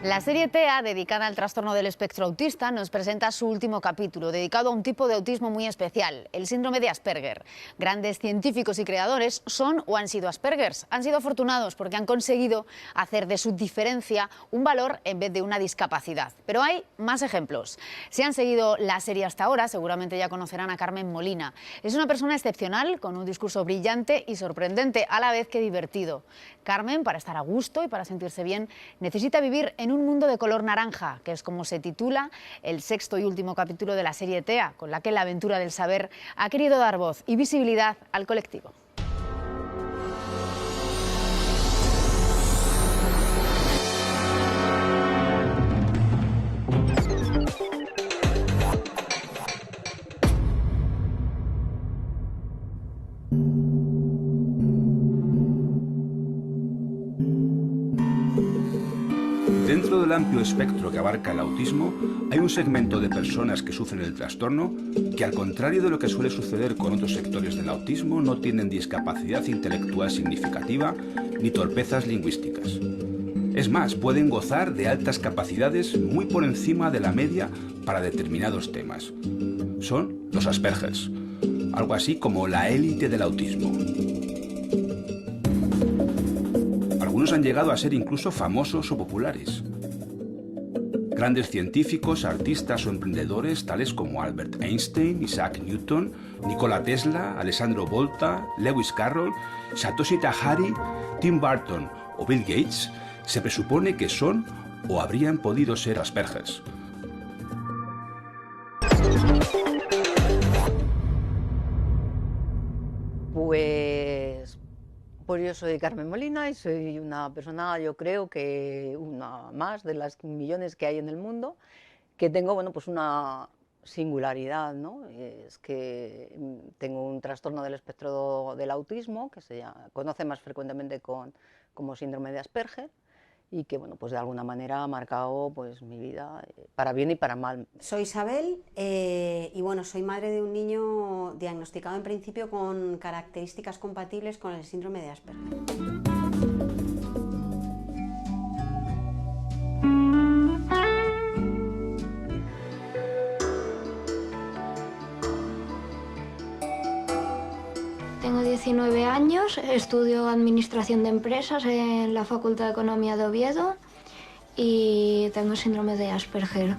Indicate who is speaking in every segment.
Speaker 1: La serie TEA, dedicada al trastorno del espectro autista, nos presenta su último capítulo, dedicado a un tipo de autismo muy especial, el síndrome de Asperger. Grandes científicos y creadores son o han sido Aspergers. Han sido afortunados porque han conseguido hacer de su diferencia un valor en vez de una discapacidad. Pero hay más ejemplos. Si han seguido la serie hasta ahora, seguramente ya conocerán a Carmen Molina. Es una persona excepcional, con un discurso brillante y sorprendente, a la vez que divertido. Carmen, para estar a gusto y para sentirse bien, necesita vivir en un mundo de color naranja, que es como se titula el sexto y último capítulo de la serie TEA, con la que la aventura del saber ha querido dar voz y visibilidad al colectivo.
Speaker 2: Dentro del amplio espectro que abarca el autismo, hay un segmento de personas que sufren el trastorno que, al contrario de lo que suele suceder con otros sectores del autismo, no tienen discapacidad intelectual significativa ni torpezas lingüísticas. Es más, pueden gozar de altas capacidades muy por encima de la media para determinados temas. Son los Aspergers, algo así como la élite del autismo. Algunos han llegado a ser incluso famosos o populares. Grandes científicos, artistas o emprendedores tales como Albert Einstein, Isaac Newton, Nikola Tesla, Alessandro Volta, Lewis Carroll, Satoshi Tajiri, Tim Burton o Bill Gates se presupone que son o habrían podido ser Aspergers.
Speaker 3: Pues yo soy Carmen Molina y soy una persona, yo creo que una más de las millones que hay en el mundo, que tengo, bueno, pues una singularidad, ¿no? Es que tengo un trastorno del espectro del autismo, que se conoce más frecuentemente como síndrome de Asperger, y que, bueno, pues de alguna manera ha marcado pues mi vida, para bien y para mal.
Speaker 4: Soy Isabel y bueno, soy madre de un niño diagnosticado en principio con características compatibles con el síndrome de Asperger.
Speaker 5: Tengo 19 años, estudio Administración de Empresas en la Facultad de Economía de Oviedo y tengo síndrome de Asperger.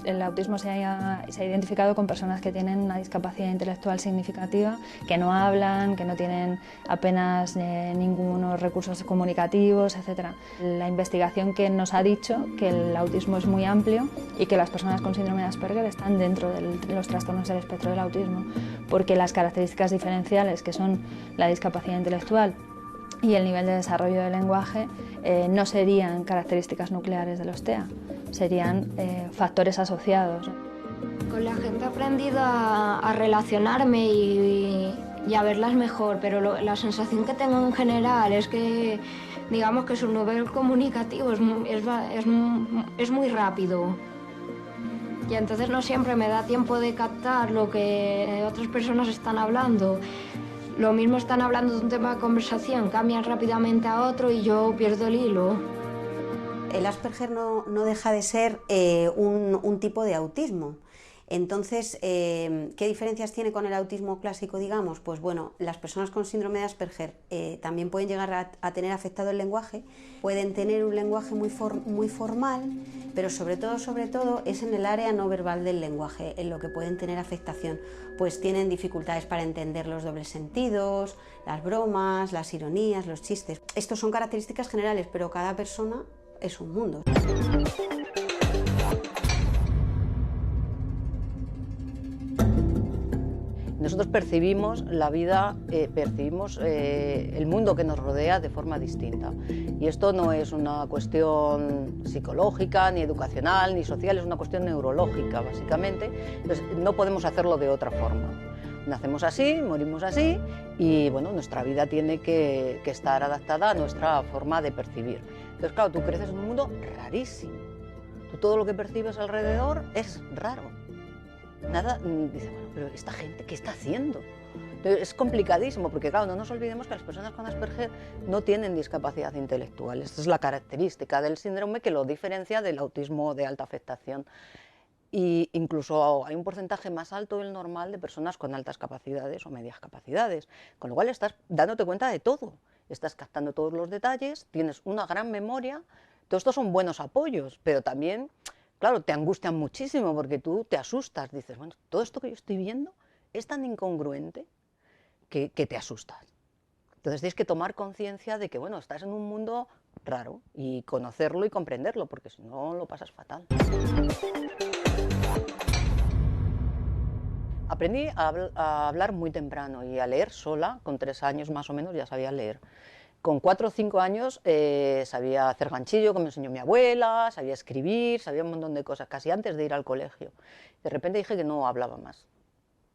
Speaker 6: El autismo se ha identificado con personas que tienen una discapacidad intelectual significativa, que no hablan, que no tienen apenas ningunos recursos comunicativos, etc. La investigación que nos ha dicho que el autismo es muy amplio y que las personas con síndrome de Asperger están dentro de los trastornos del espectro del autismo, porque las características diferenciales, que son la discapacidad intelectual y el nivel de desarrollo del lenguaje, no serían características nucleares de los TEA, serían factores asociados.
Speaker 5: Con la gente he aprendido a relacionarme y a verlas mejor, pero la sensación que tengo en general es que, digamos que su nivel comunicativo es muy rápido. Y entonces no siempre me da tiempo de captar lo que otras personas están hablando. Lo mismo están hablando de un tema de conversación, cambian rápidamente a otro y yo pierdo el hilo.
Speaker 4: El Asperger no deja de ser un tipo de autismo. Entonces, ¿qué diferencias tiene con el autismo clásico, digamos? Pues bueno, las personas con síndrome de Asperger también pueden llegar a tener afectado el lenguaje, pueden tener un lenguaje muy formal, pero sobre todo es en el área no verbal del lenguaje en lo que pueden tener afectación. Pues tienen dificultades para entender los dobles sentidos, las bromas, las ironías, los chistes. Estos son características generales, pero cada persona es un mundo.
Speaker 3: Nosotros percibimos la vida, percibimos el mundo que nos rodea de forma distinta. Y esto no es una cuestión psicológica, ni educacional, ni social, es una cuestión neurológica, básicamente. Entonces, no podemos hacerlo de otra forma. Nacemos así, morimos así, y bueno, nuestra vida tiene que estar adaptada a nuestra forma de percibir. Entonces, claro, tú creces en un mundo rarísimo. Tú todo lo que percibes alrededor es raro. Nada, dice, bueno, pero esta gente, ¿qué está haciendo? Entonces, es complicadísimo, porque claro, no nos olvidemos que las personas con Asperger no tienen discapacidad intelectual. Esta es la característica del síndrome que lo diferencia del autismo de alta afectación. Y incluso hay un porcentaje más alto del normal de personas con altas capacidades o medias capacidades, con lo cual estás dándote cuenta de todo, estás captando todos los detalles, tienes una gran memoria. Todos estos son buenos apoyos, pero también, claro, te angustian muchísimo porque tú te asustas, dices, bueno, todo esto que yo estoy viendo es tan incongruente que te asustas. Entonces tienes que tomar conciencia de que, bueno, estás en un mundo raro y conocerlo y comprenderlo, porque si no lo pasas fatal. Aprendí a hablar muy temprano y a leer sola, con 3 años más o menos ya sabía leer. Con 4 o 5 años sabía hacer ganchillo, que me enseñó mi abuela, sabía escribir, sabía un montón de cosas, casi antes de ir al colegio. De repente dije que no hablaba más,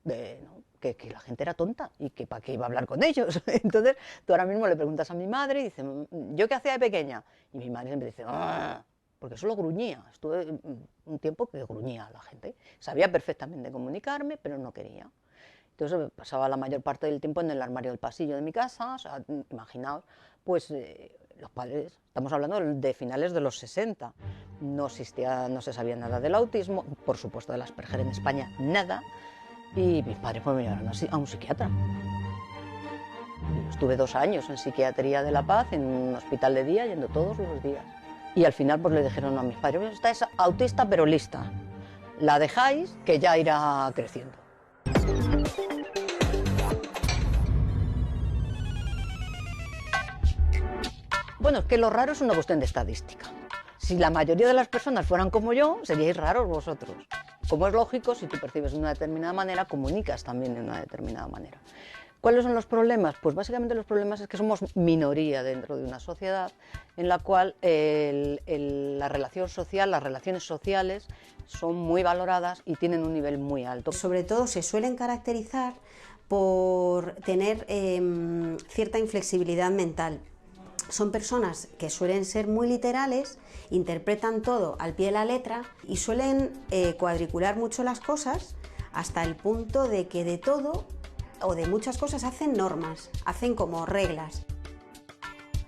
Speaker 3: que la gente era tonta y que para qué iba a hablar con ellos. Entonces tú ahora mismo le preguntas a mi madre y dice, ¿yo qué hacía de pequeña? Y mi madre siempre dice, ¡ah! Porque solo gruñía. Estuve un tiempo que gruñía a la gente. Sabía perfectamente comunicarme, pero no quería. Entonces pasaba la mayor parte del tiempo en el armario del pasillo de mi casa. O sea, imaginaos, pues los padres, estamos hablando de finales de los 60, no existía, no se sabía nada del autismo, por supuesto del Asperger en España, nada, y mis padres pues me llevaron a un psiquiatra. Yo estuve 2 años en Psiquiatría de la Paz, en un hospital de día, yendo todos los días. Y al final pues le dijeron a mis padres, bueno, esta es autista pero lista, la dejáis que ya irá creciendo. Bueno, es que lo raro es una cuestión de estadística. Si la mayoría de las personas fueran como yo, seríais raros vosotros. Como es lógico, si tú percibes de una determinada manera, comunicas también de una determinada manera. ¿Cuáles son los problemas? Pues básicamente los problemas es que somos minoría dentro de una sociedad en la cual la relación social, las relaciones sociales son muy valoradas y tienen un nivel muy alto.
Speaker 4: Sobre todo se suelen caracterizar por tener cierta inflexibilidad mental. Son personas que suelen ser muy literales, interpretan todo al pie de la letra y suelen cuadricular mucho las cosas hasta el punto de que de todo o de muchas cosas hacen normas, hacen como reglas.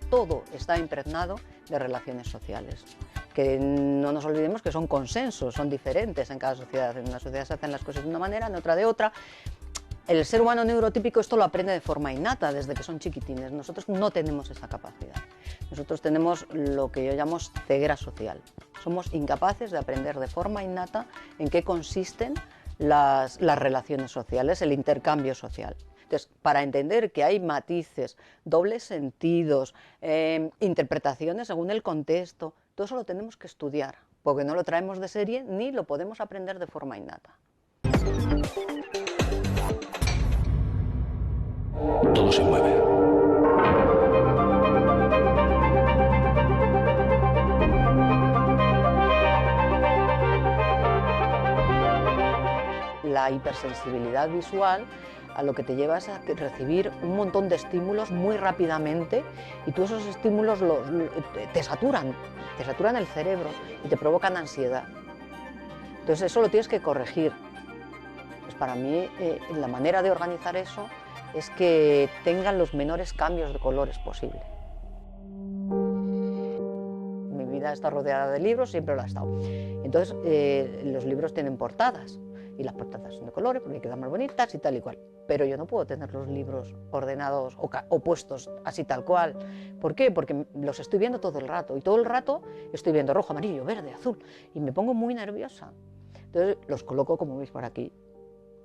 Speaker 3: Todo está impregnado de relaciones sociales, que no nos olvidemos que son consensos, son diferentes en cada sociedad. En una sociedad se hacen las cosas de una manera, en otra de otra. El ser humano neurotípico esto lo aprende de forma innata desde que son chiquitines. Nosotros no tenemos esa capacidad. Nosotros tenemos lo que yo llamo ceguera social. Somos incapaces de aprender de forma innata en qué consisten las relaciones sociales, el intercambio social. Entonces, para entender que hay matices, dobles sentidos, interpretaciones según el contexto, todo eso lo tenemos que estudiar, porque no lo traemos de serie ni lo podemos aprender de forma innata.
Speaker 2: Todo se mueve.
Speaker 3: La hipersensibilidad visual a lo que te lleva es a recibir un montón de estímulos muy rápidamente y tú esos estímulos te saturan el cerebro y te provocan ansiedad. Entonces eso lo tienes que corregir. Pues para mí la manera de organizar eso es que tengan los menores cambios de colores posible. Mi vida está rodeada de libros, siempre lo ha estado. Entonces los libros tienen portadas. Y las portadas son de colores porque quedan más bonitas y tal y cual. Pero yo no puedo tener los libros ordenados o puestos así tal cual. ¿Por qué? Porque los estoy viendo todo el rato. Y todo el rato estoy viendo rojo, amarillo, verde, azul. Y me pongo muy nerviosa. Entonces los coloco, como veis por aquí,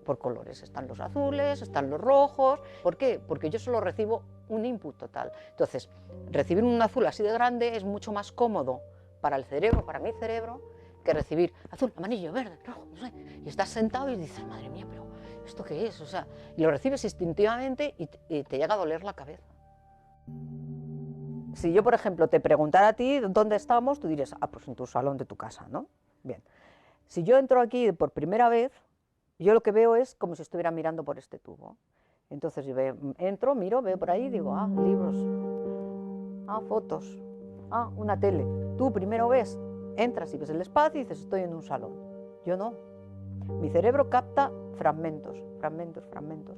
Speaker 3: por colores. Están los azules, están los rojos. ¿Por qué? Porque yo solo recibo un input total. Entonces, recibir un azul así de grande es mucho más cómodo para el cerebro, para mi cerebro, que recibir azul, amarillo, verde, rojo, no sé. Y estás sentado y dices, madre mía, pero ¿esto qué es? O sea, y lo recibes instintivamente y te llega a doler la cabeza. Si yo, por ejemplo, te preguntara a ti dónde estamos, tú dirías, pues en tu salón de tu casa, ¿no? Bien. Si yo entro aquí por primera vez, yo lo que veo es como si estuviera mirando por este tubo. Entonces yo entro, miro, veo por ahí, digo, libros, fotos, una tele. Tú primero ves, entras y ves el espacio y dices, estoy en un salón. Yo no. Mi cerebro capta fragmentos, fragmentos, fragmentos.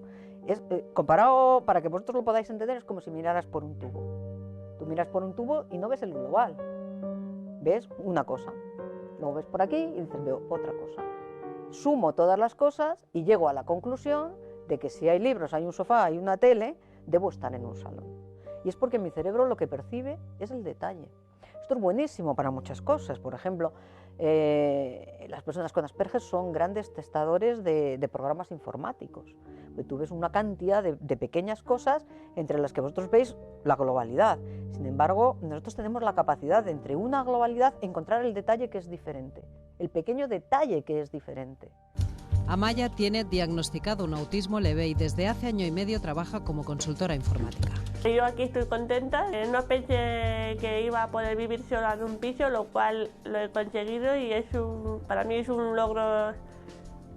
Speaker 3: Comparado, para que vosotros lo podáis entender, es como si miraras por un tubo. Tú miras por un tubo y no ves el global, ves una cosa. Luego ves por aquí y dices, veo otra cosa. Sumo todas las cosas y llego a la conclusión de que si hay libros, hay un sofá, hay una tele, debo estar en un salón. Y es porque mi cerebro lo que percibe es el detalle. Esto es buenísimo para muchas cosas. Por ejemplo, las personas con Asperger son grandes testadores de programas informáticos. Tú ves una cantidad de pequeñas cosas entre las que vosotros veis la globalidad. Sin embargo, nosotros tenemos la capacidad de, entre una globalidad, encontrar el detalle que es diferente, el pequeño detalle que es diferente.
Speaker 7: Amaya tiene diagnosticado un autismo leve y desde hace año y medio trabaja como consultora informática.
Speaker 8: Yo aquí estoy contenta, no pensé que iba a poder vivir sola en un piso, lo cual lo he conseguido y para mí es un logro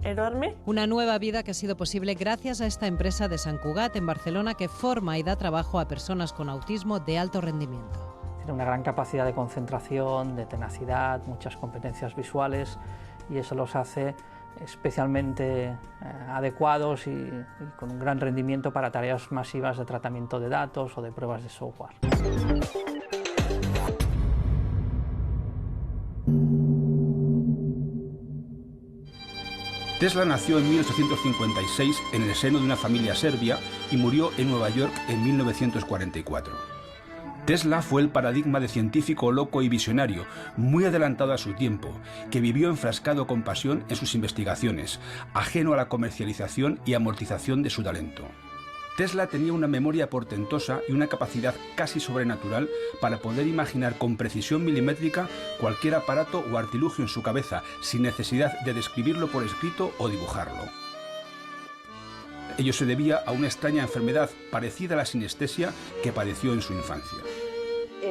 Speaker 8: enorme.
Speaker 7: Una nueva vida que ha sido posible gracias a esta empresa de Sant Cugat en Barcelona que forma y da trabajo a personas con autismo de alto rendimiento.
Speaker 9: Tiene una gran capacidad de concentración, de tenacidad, muchas competencias visuales y eso los hace especialmente adecuados y con un gran rendimiento para tareas masivas de tratamiento de datos o de pruebas de software.
Speaker 2: Tesla nació en 1856 en el seno de una familia serbia y murió en Nueva York en 1944. Tesla fue el paradigma de científico loco y visionario, muy adelantado a su tiempo, que vivió enfrascado con pasión en sus investigaciones, ajeno a la comercialización y amortización de su talento. Tesla tenía una memoria portentosa y una capacidad casi sobrenatural para poder imaginar con precisión milimétrica cualquier aparato o artilugio en su cabeza, sin necesidad de describirlo por escrito o dibujarlo. Ello se debía a una extraña enfermedad parecida a la sinestesia que padeció en su infancia.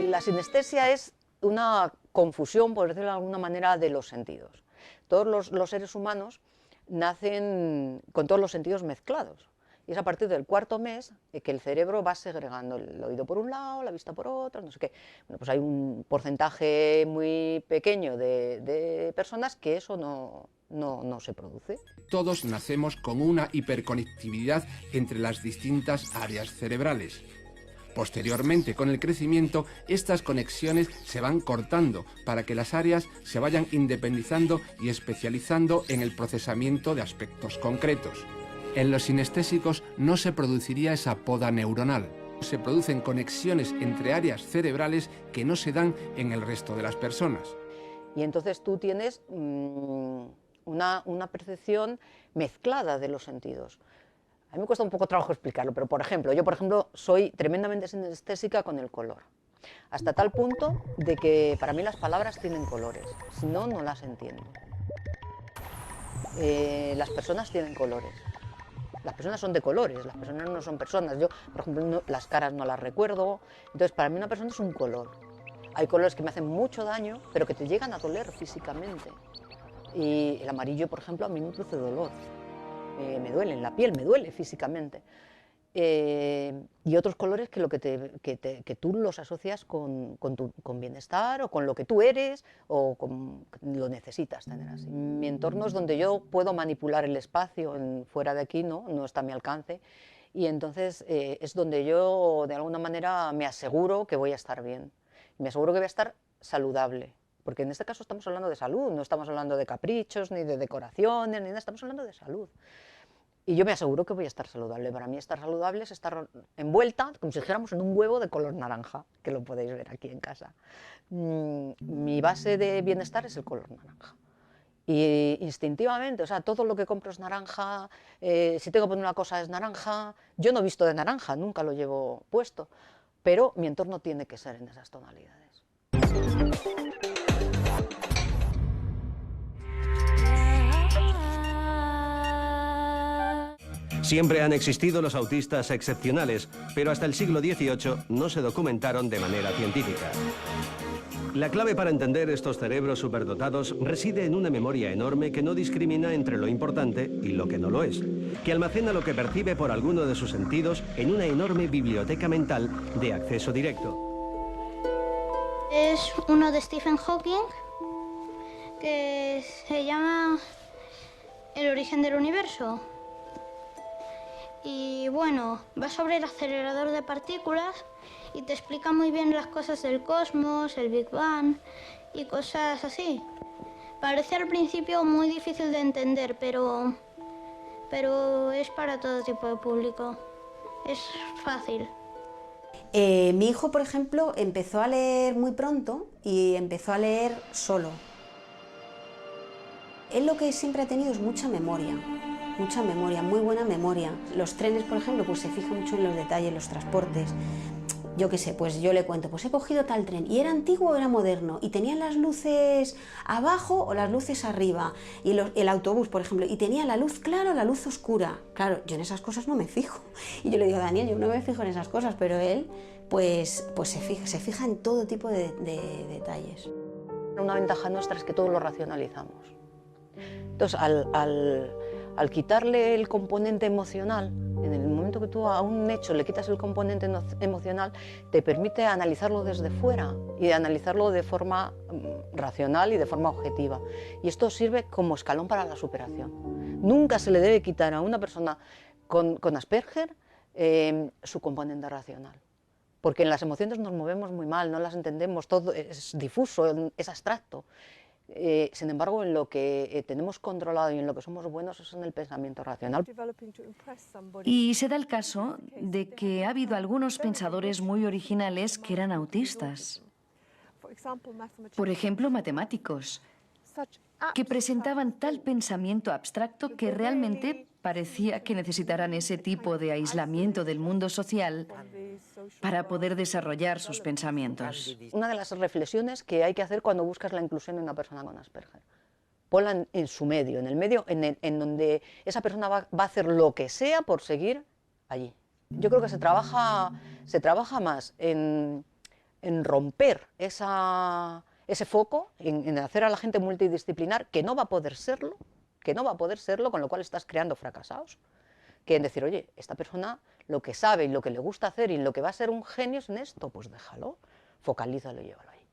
Speaker 3: La sinestesia es una confusión, por decirlo de alguna manera, de los sentidos. Todos los seres humanos nacen con todos los sentidos mezclados. Y es a partir del cuarto mes que el cerebro va segregando el oído por un lado, la vista por otro, no sé qué. Bueno, pues hay un porcentaje muy pequeño de personas que eso no se produce.
Speaker 10: Todos nacemos con una hiperconectividad entre las distintas áreas cerebrales. Posteriormente, con el crecimiento, estas conexiones se van cortando para que las áreas se vayan independizando y especializando en el procesamiento de aspectos concretos. En los sinestésicos no se produciría esa poda neuronal. Se producen conexiones entre áreas cerebrales que no se dan en el resto de las personas.
Speaker 3: Y entonces tú tienes una percepción mezclada de los sentidos. A mí me cuesta un poco trabajo explicarlo, pero por ejemplo, yo soy tremendamente sinestésica con el color. Hasta tal punto de que para mí las palabras tienen colores, si no, no las entiendo. Las personas tienen colores. Las personas son de colores, las personas no son personas. Yo, por ejemplo, las caras no las recuerdo. Entonces, para mí una persona es un color. Hay colores que me hacen mucho daño, pero que te llegan a doler físicamente. Y el amarillo, por ejemplo, a mí me produce dolor. Me duele en la piel, me duele físicamente. Y otros colores que tú los asocias con bienestar o con lo que tú eres o con lo necesitas tener así. Mi entorno es donde yo puedo manipular el espacio, fuera de aquí no está a mi alcance, y entonces es donde yo de alguna manera me aseguro que voy a estar bien, me aseguro que voy a estar saludable, porque en este caso estamos hablando de salud, no estamos hablando de caprichos, ni de decoraciones, ni nada, estamos hablando de salud. Y yo me aseguro que voy a estar saludable. Para mí estar saludable es estar envuelta, como si dijéramos, en un huevo de color naranja, que lo podéis ver aquí en casa. Mi base de bienestar es el color naranja. Y instintivamente, o sea, todo lo que compro es naranja, si tengo que poner una cosa es naranja. Yo no he visto de naranja, nunca lo llevo puesto, pero mi entorno tiene que ser en esas tonalidades.
Speaker 11: Siempre han existido los autistas excepcionales, pero hasta el siglo XVIII no se documentaron de manera científica. La clave para entender estos cerebros superdotados reside en una memoria enorme que no discrimina entre lo importante y lo que no lo es, que almacena lo que percibe por alguno de sus sentidos en una enorme biblioteca mental de acceso directo.
Speaker 12: Es uno de Stephen Hawking, que se llama El origen del universo. Y bueno, va sobre el acelerador de partículas y te explica muy bien las cosas del cosmos, el Big Bang y cosas así. Parece al principio muy difícil de entender, pero es para todo tipo de público. Es fácil.
Speaker 4: Mi hijo, por ejemplo, empezó a leer muy pronto y empezó a leer solo. Él lo que siempre ha tenido es mucha memoria, muy buena memoria. Los trenes, por ejemplo, pues se fija mucho en los detalles, los transportes. Yo qué sé, pues yo le cuento, pues he cogido tal tren, y era antiguo o era moderno, y tenían las luces abajo o las luces arriba, y el autobús, por ejemplo, y tenía la luz clara o la luz oscura. Claro, yo en esas cosas no me fijo. Y yo le digo, Daniel, yo no me fijo en esas cosas, pero él, pues se fija en todo tipo de detalles.
Speaker 3: Una ventaja nuestra es que todo lo racionalizamos. Entonces, al quitarle el componente emocional, en el momento que tú a un hecho le quitas el componente emocional, te permite analizarlo desde fuera y analizarlo de forma racional y de forma objetiva. Y esto sirve como escalón para la superación. Nunca se le debe quitar a una persona con Asperger su componente racional. Porque en las emociones nos movemos muy mal, no las entendemos, todo es difuso, es abstracto. Sin embargo, en lo que tenemos controlado y en lo que somos buenos es en el pensamiento racional.
Speaker 13: Y se da el caso de que ha habido algunos pensadores muy originales que eran autistas. Por ejemplo, matemáticos, que presentaban tal pensamiento abstracto que realmente parecía que necesitaran ese tipo de aislamiento del mundo social para poder desarrollar sus pensamientos.
Speaker 3: Una de las reflexiones que hay que hacer cuando buscas la inclusión en una persona con Asperger. Ponla en su medio, en el medio en donde esa persona va a hacer lo que sea por seguir allí. Yo creo que se trabaja más en romper ese foco, en hacer a la gente multidisciplinar, que no va a poder serlo, con lo cual estás creando fracasados, que en decir, oye, esta persona lo que sabe y lo que le gusta hacer y lo que va a ser un genio es en esto, pues déjalo, focalízalo y llévalo ahí.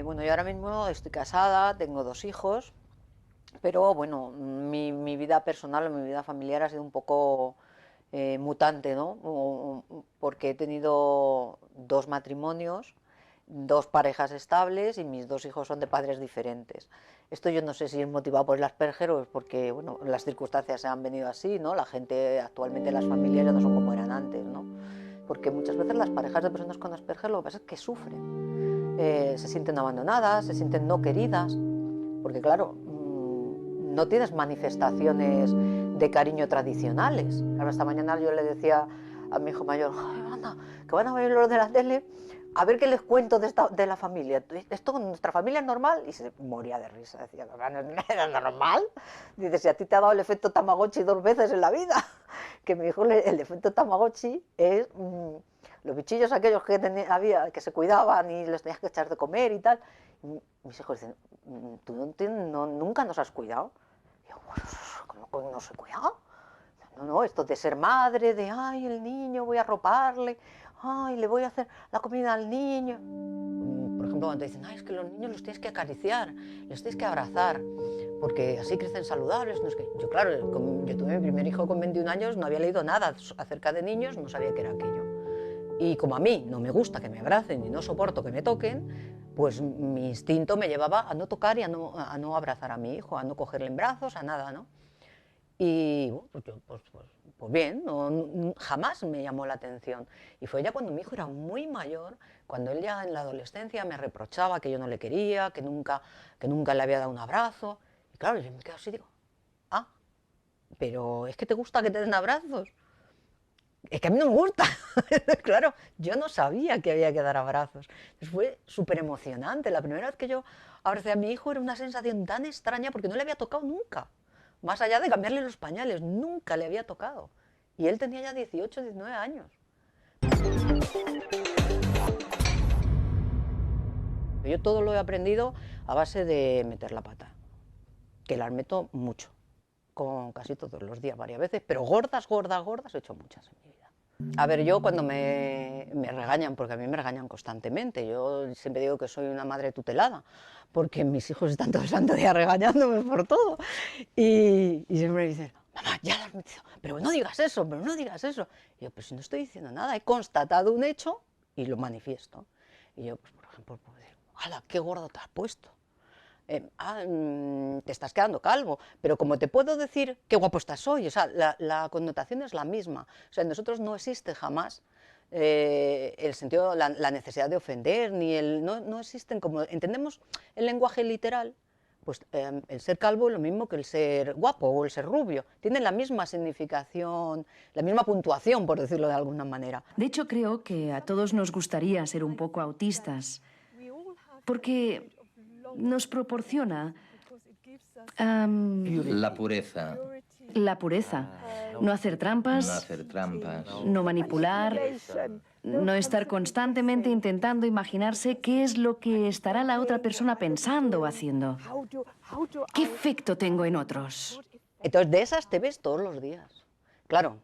Speaker 3: Bueno, yo ahora mismo estoy casada, tengo 2 hijos, pero bueno, mi vida personal o mi vida familiar ha sido un poco mutante, ¿no? Porque he tenido 2 matrimonios, 2 parejas estables y mis 2 hijos son de padres diferentes. Esto yo no sé si es motivado por el Asperger o es porque, bueno, las circunstancias se han venido así, ¿no? La gente, actualmente las familias ya no son como eran antes, ¿no? Porque muchas veces las parejas de personas con Asperger lo que pasa es que sufren, se sienten abandonadas, se sienten no queridas, porque claro, no tienes manifestaciones de cariño tradicionales. Claro, esta mañana yo le decía a mi hijo mayor, anda, que van a ver los de la tele, a ver qué les cuento de la familia. ¿Esto con nuestra familia es normal? Y se moría de risa, decía, ¿era normal? Dice, si a ti te ha dado el efecto Tamagotchi 2 veces en la vida. Que me dijo, el efecto Tamagotchi es los bichillos aquellos que se cuidaban y los tenías que echar de comer y tal. Y mis hijos dicen, ¿tú nunca nos has cuidado? Y yo, ¿cómo no se cuidado? No, esto de ser madre, de, ay, el niño, voy a arroparle, ay, le voy a hacer la comida al niño. Por ejemplo, cuando te dicen, ay, es que los niños los tienes que acariciar, los tienes que abrazar, porque así crecen saludables. No es que... Yo, claro, yo tuve mi primer hijo con 21 años, no había leído nada acerca de niños, no sabía qué era aquello. Y como a mí no me gusta que me abracen y no soporto que me toquen, pues mi instinto me llevaba a no tocar y a no abrazar a mi hijo, a no cogerle en brazos, a nada, ¿no? Y bueno, pues bien, jamás me llamó la atención. Y fue ya cuando mi hijo era muy mayor, cuando él ya en la adolescencia me reprochaba que yo no le quería, que nunca le había dado un abrazo. Y claro, yo me quedo así y digo, pero es que te gusta que te den abrazos. Es que a mí no me gusta. Claro, yo no sabía que había que dar abrazos. Entonces fue súper emocionante. La primera vez que yo abracé a mi hijo era una sensación tan extraña porque no le había tocado nunca. Más allá de cambiarle los pañales, nunca le había tocado. Y él tenía ya 18, 19 años. Yo todo lo he aprendido a base de meter la pata, que las meto mucho, con casi todos los días, varias veces, pero gordas he hecho muchas en mi vida. A ver, yo cuando me me regañan, porque a mí me regañan constantemente. Yo siempre digo que soy una madre tutelada, porque mis hijos están todo el santo día regañándome por todo. Y siempre me dicen, mamá, ya lo has metido, pero no digas eso, pero no digas eso. Y yo, pues si no estoy diciendo nada, he constatado un hecho y lo manifiesto. Y yo, pues por ejemplo, puedo decir, ¡hala, qué gordo te has puesto! Te estás quedando calvo, pero como te puedo decir qué guapo estás hoy, o sea, la connotación es la misma. O sea, en nosotros no existe jamás el sentido, la necesidad de ofender, ni no existen, como entendemos el lenguaje literal, pues el ser calvo es lo mismo que el ser guapo o el ser rubio. Tienen la misma significación, la misma puntuación, por decirlo de alguna manera.
Speaker 13: De hecho, creo que a todos nos gustaría ser un poco autistas, porque nos proporciona
Speaker 14: la pureza.
Speaker 13: La pureza. No hacer trampas.
Speaker 14: No hacer trampas.
Speaker 13: No manipular. No estar constantemente intentando imaginarse qué es lo que estará la otra persona pensando o haciendo. ¿Qué efecto tengo en otros?
Speaker 3: Entonces, de esas te ves todos los días. Claro,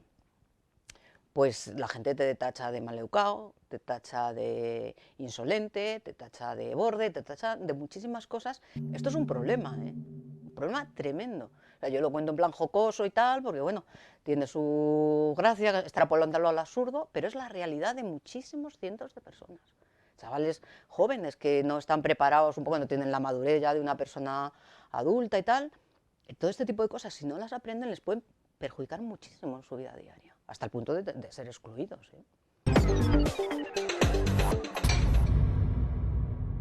Speaker 3: pues la gente te tacha de maleducado, te tacha de insolente, te tacha de borde, te tacha de muchísimas cosas. Esto es un problema, un problema tremendo. O sea, yo lo cuento en plan jocoso y tal, porque bueno, tiene su gracia, extrapolándolo al absurdo, pero es la realidad de muchísimos cientos de personas. Chavales jóvenes que no están preparados, un poco no tienen la madurez ya de una persona adulta y tal. Todo este tipo de cosas, si no las aprenden, les pueden perjudicar muchísimo en su vida diaria, hasta el punto de ser excluidos.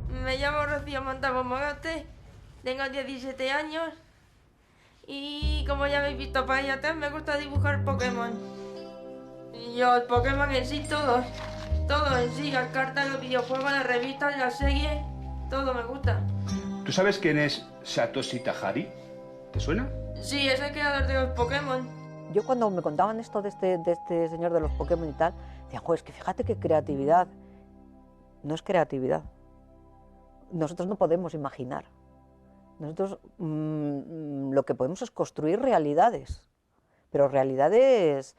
Speaker 15: Me llamo Rocío Montalbón Mogote, tengo 17 años y como ya habéis visto para allá atrás, me gusta dibujar Pokémon. Y yo, el Pokémon en sí, todo en sí, las cartas, los videojuegos, las revistas, las series, todo me gusta.
Speaker 2: ¿Tú sabes quién es Satoshi Tajiri? ¿Te suena?
Speaker 15: Sí, es el creador de los Pokémon.
Speaker 3: Yo cuando me contaban esto de este señor de los Pokémon y tal, decían, joder, es que fíjate qué creatividad. No es creatividad. Nosotros no podemos imaginar. Nosotros lo que podemos es construir realidades, pero realidades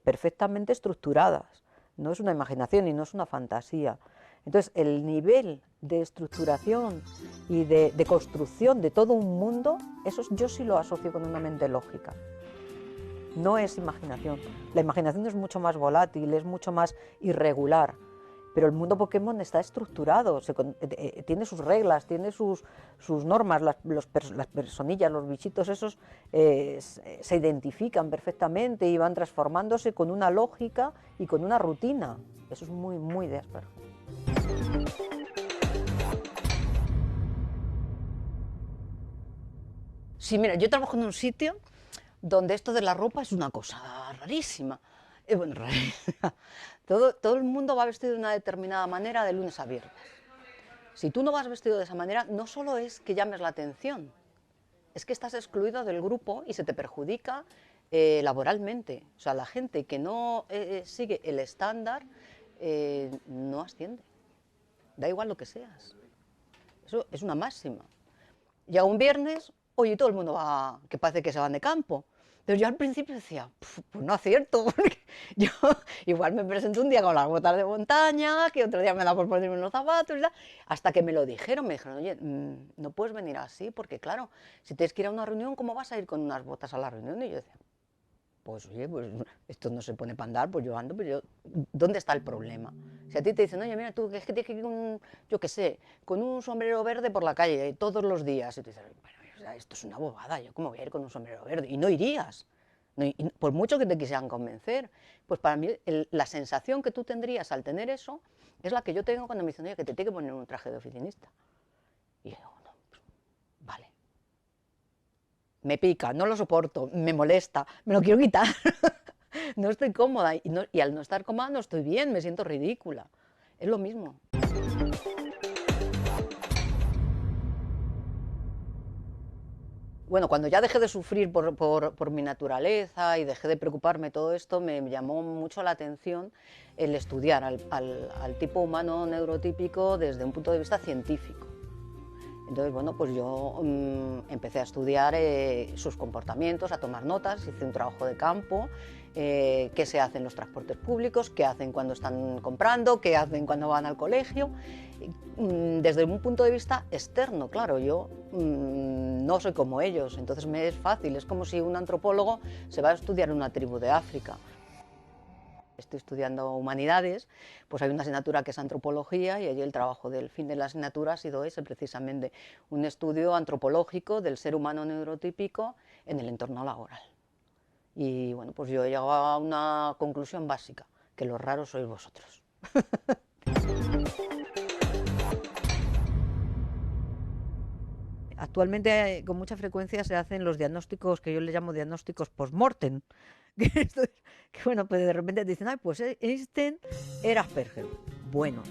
Speaker 3: perfectamente estructuradas. No es una imaginación y no es una fantasía. Entonces, el nivel de estructuración y de construcción de todo un mundo, eso yo sí lo asocio con una mente lógica. No es imaginación. La imaginación es mucho más volátil, es mucho más irregular. Pero el mundo Pokémon está estructurado, tiene sus reglas, tiene sus normas, las personillas, los bichitos esos se identifican perfectamente y van transformándose con una lógica y con una rutina. Eso es muy, muy de Asperger. Sí, mira, yo trabajo en un sitio donde esto de la ropa es una cosa rarísima. Bueno, rarísima. Todo el mundo va vestido de una determinada manera de lunes a viernes. Si tú no vas vestido de esa manera, no solo es que llames la atención, es que estás excluido del grupo y se te perjudica laboralmente. O sea, la gente que no sigue el estándar no asciende. Da igual lo que seas. Eso es una máxima. Llega un viernes, oye, todo el mundo va, que parece que se van de campo. Pero yo al principio decía, pues no acierto, porque yo igual me presento un día con las botas de montaña, que otro día me da por ponerme unos zapatos, y tal. Hasta que me dijeron, oye, no puedes venir así, porque claro, si tienes que ir a una reunión, ¿cómo vas a ir con unas botas a la reunión? Y yo decía, pues oye, pues esto no se pone para andar, pues yo ando, pero ¿dónde está el problema? Si a ti te dicen, oye, mira, tú es que tienes que ir con, yo qué sé, con un sombrero verde por la calle todos los días, y tú dices, bueno, esto es una bobada, yo cómo voy a ir con un sombrero verde, y no irías, por mucho que te quisieran convencer. Pues para mí la sensación que tú tendrías al tener eso es la que yo tengo cuando me dicen, oye, que te tiene que poner un traje de oficinista. Y yo, no, pues, vale. Me pica, no lo soporto, me molesta, me lo quiero quitar. No estoy cómoda y al no estar cómoda no estoy bien, me siento ridícula. Es lo mismo. Bueno, cuando ya dejé de sufrir por mi naturaleza y dejé de preocuparme todo esto, me llamó mucho la atención el estudiar al tipo humano neurotípico desde un punto de vista científico. Entonces, bueno, pues yo empecé a estudiar sus comportamientos, a tomar notas, hice un trabajo de campo qué se hace en los transportes públicos, qué hacen cuando están comprando, qué hacen cuando van al colegio, desde un punto de vista externo. Claro, yo no soy como ellos, entonces me es fácil, es como si un antropólogo se va a estudiar una tribu de África. Estoy estudiando humanidades, pues hay una asignatura que es antropología y allí el trabajo del fin de la asignatura ha sido ese, precisamente, un estudio antropológico del ser humano neurotípico en el entorno laboral. Y bueno, pues yo he llegado a una conclusión básica, que los raros sois vosotros. Actualmente con mucha frecuencia se hacen los diagnósticos que yo les llamo diagnósticos post-mortem. Que bueno, pues de repente te dicen, ay, pues Einstein era Asperger. Bueno,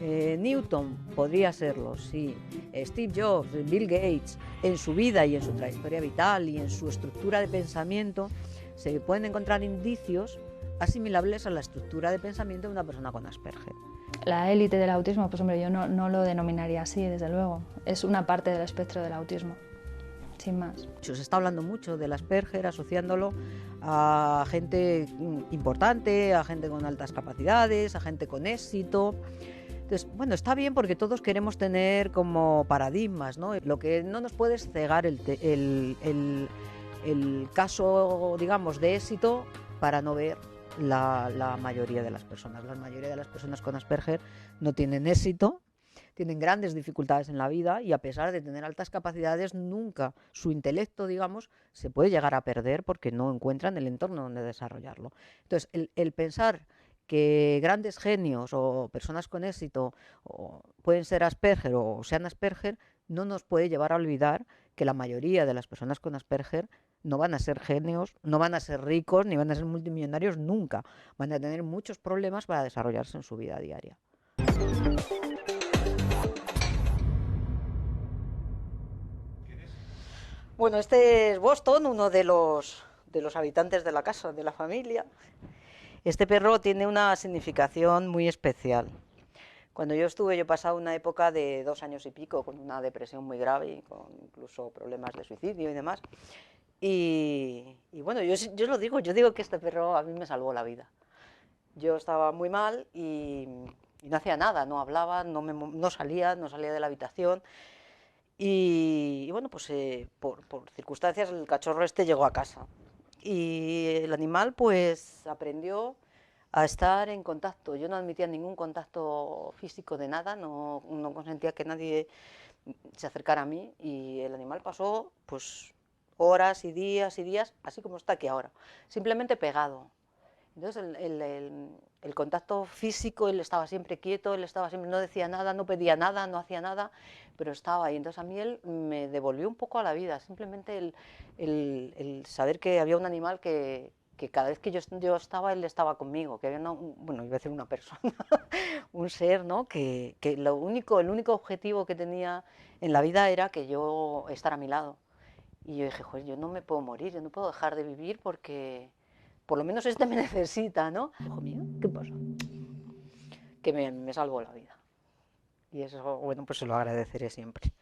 Speaker 3: Newton podría serlo, sí. Steve Jobs, Bill Gates, en su vida y en su trayectoria vital y en su estructura de pensamiento se pueden encontrar indicios asimilables a la estructura de pensamiento de una persona con Asperger.
Speaker 6: La élite del autismo, pues hombre, yo no lo denominaría así, desde luego. Es una parte del espectro del autismo, sin más.
Speaker 3: Se está hablando mucho del Asperger, asociándolo a gente importante, a gente con altas capacidades, a gente con éxito. Entonces, bueno, está bien porque todos queremos tener como paradigmas, ¿no? Lo que no nos puede es cegar el caso, digamos, de éxito para no ver la mayoría de las personas. La mayoría de las personas con Asperger no tienen éxito, tienen grandes dificultades en la vida y a pesar de tener altas capacidades, nunca su intelecto, digamos, se puede llegar a perder porque no encuentran el entorno donde desarrollarlo. Entonces, el pensar que grandes genios o personas con éxito pueden ser Asperger o sean Asperger, no nos puede llevar a olvidar que la mayoría de las personas con Asperger no van a ser genios, no van a ser ricos, ni van a ser multimillonarios nunca. Van a tener muchos problemas para desarrollarse en su vida diaria. Bueno, este es Boston, uno de los habitantes de la casa, de la familia. Este perro tiene una significación muy especial. Cuando yo he pasado una época de 2 años y pico con una depresión muy grave y con incluso problemas de suicidio y demás. Y bueno, yo lo digo, yo digo que este perro a mí me salvó la vida. Yo estaba muy mal y no hacía nada, no hablaba, no salía de la habitación. Y bueno, pues por circunstancias el cachorro este llegó a casa. Y el animal pues aprendió a estar en contacto. Yo no admitía ningún contacto físico de nada, no consentía que nadie se acercara a mí y el animal pasó pues horas y días, así como está aquí ahora, simplemente pegado. Entonces el contacto físico, él estaba siempre quieto, no decía nada, no pedía nada, no hacía nada, pero estaba ahí. Entonces a mí él me devolvió un poco a la vida, simplemente el saber que había un animal que cada vez que yo estaba, él estaba conmigo, que había bueno, iba a decir una persona, un ser, ¿no? Que el único objetivo que tenía en la vida era que yo estar a mi lado. Y yo dije, joder, yo no me puedo morir, yo no puedo dejar de vivir porque por lo menos este me necesita, ¿no? Hijo mío, ¿qué pasa? Que me salvó la vida. Y eso, bueno, pues se lo agradeceré siempre.